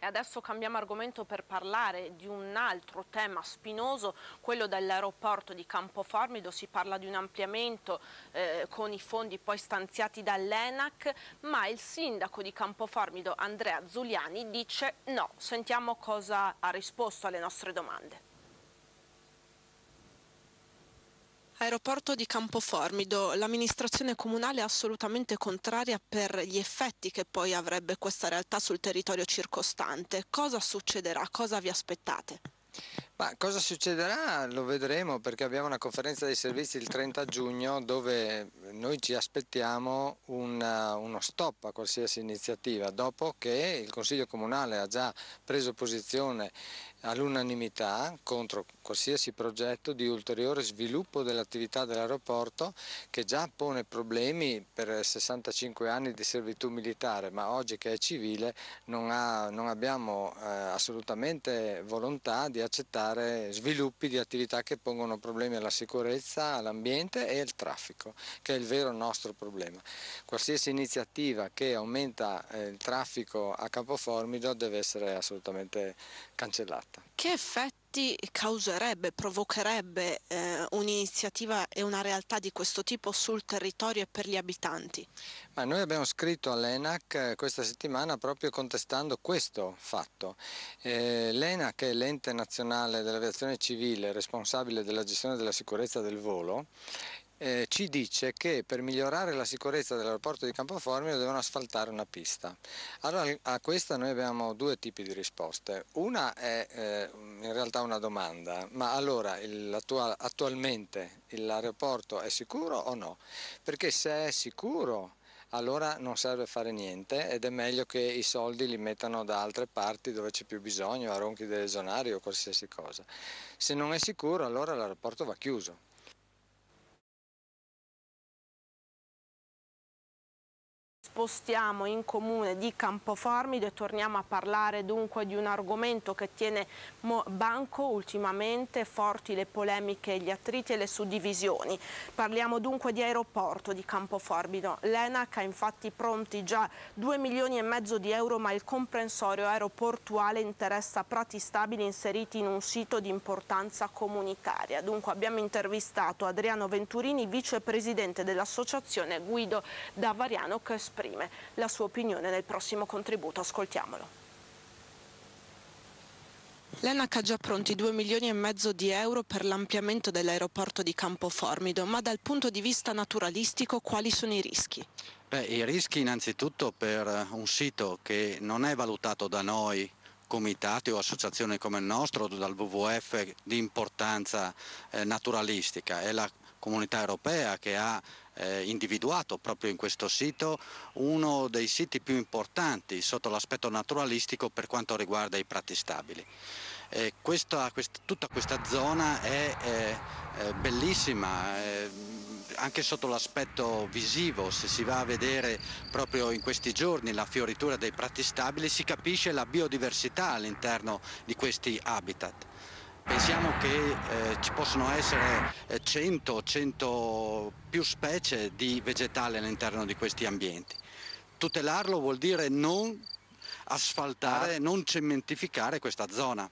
E adesso cambiamo argomento per parlare di un altro tema spinoso, quello dell'aeroporto di Campoformido. Si parla di un ampliamento con i fondi poi stanziati dall'ENAC, ma il sindaco di Campoformido, Andrea Zuliani, dice no. Sentiamo cosa ha risposto alle nostre domande. Aeroporto di Campoformido, l'amministrazione comunale è assolutamente contraria per gli effetti che poi avrebbe questa realtà sul territorio circostante. Cosa succederà? Cosa vi aspettate? Ma cosa succederà lo vedremo, perché abbiamo una conferenza dei servizi il 30 giugno dove noi ci aspettiamo uno stop a qualsiasi iniziativa, dopo che il Consiglio Comunale ha già preso posizione all'unanimità contro qualsiasi progetto di ulteriore sviluppo dell'attività dell'aeroporto, che già pone problemi per 65 anni di servitù militare, ma oggi che è civile non abbiamo assolutamente volontà di accettare sviluppi di attività che pongono problemi alla sicurezza, all'ambiente e al traffico, che è il vero nostro problema. Qualsiasi iniziativa che aumenta il traffico a Campoformido deve essere assolutamente cancellata. Che effetti causerebbe, provocherebbe un'iniziativa e una realtà di questo tipo sul territorio e per gli abitanti? Ma noi abbiamo scritto all'ENAC questa settimana proprio contestando questo fatto. L'ENAC è l'ente nazionale dell'aviazione civile responsabile della gestione della sicurezza del volo. Ci dice che per migliorare la sicurezza dell'aeroporto di Campoformido devono asfaltare una pista. Allora a questa noi abbiamo due tipi di risposte. Una è in realtà una domanda: ma allora attualmente l'aeroporto è sicuro o no? Perché se è sicuro allora non serve fare niente ed è meglio che i soldi li mettano da altre parti dove c'è più bisogno, a Ronchi delle Zonari o qualsiasi cosa. Se non è sicuro allora l'aeroporto va chiuso. Spostiamo in comune di Campoformido e torniamo a parlare dunque di un argomento che tiene banco ultimamente, forti le polemiche, gli attriti e le suddivisioni. Parliamo dunque di aeroporto di Campoformido. L'ENAC ha infatti pronti già 2,5 milioni di euro, ma il comprensorio aeroportuale interessa prati stabili inseriti in un sito di importanza comunitaria. Dunque abbiamo intervistato Adriano Venturini, vicepresidente dell'associazione Guido Davariano, che esprime la sua opinione nel prossimo contributo. Ascoltiamolo. L'ENAC ha già pronti 2,5 milioni di euro per l'ampliamento dell'aeroporto di Campoformido, ma dal punto di vista naturalistico quali sono i rischi? I rischi innanzitutto per un sito che non è valutato da noi comitati o associazioni come il nostro, dal WWF, di importanza naturalistica. È la Comunità Europea che ha individuato proprio in questo sito uno dei siti più importanti sotto l'aspetto naturalistico per quanto riguarda i prati stabili. Tutta questa zona è bellissima, anche sotto l'aspetto visivo. Se si va a vedere proprio in questi giorni la fioritura dei prati stabili, si capisce la biodiversità all'interno di questi habitat. Pensiamo che ci possono essere 100 più specie di vegetali all'interno di questi ambienti. Tutelarlo vuol dire non asfaltare, non cementificare questa zona.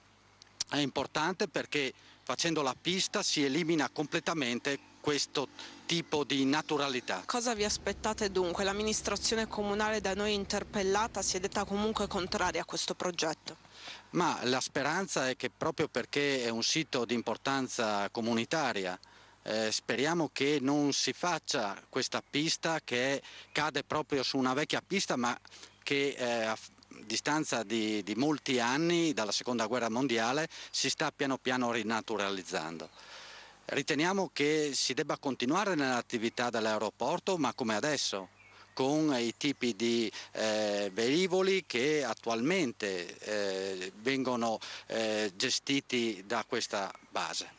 È importante perché facendo la pista si elimina completamente questo tipo di naturalità. Cosa vi aspettate dunque? L'amministrazione comunale da noi interpellata si è detta comunque contraria a questo progetto. Ma la speranza è che proprio perché è un sito di importanza comunitaria, speriamo che non si faccia questa pista che cade proprio su una vecchia pista, ma che a distanza di molti anni dalla seconda guerra mondiale si sta piano piano rinaturalizzando. Riteniamo che si debba continuare nell'attività dell'aeroporto, ma come adesso, con i tipi di velivoli che attualmente vengono gestiti da questa base.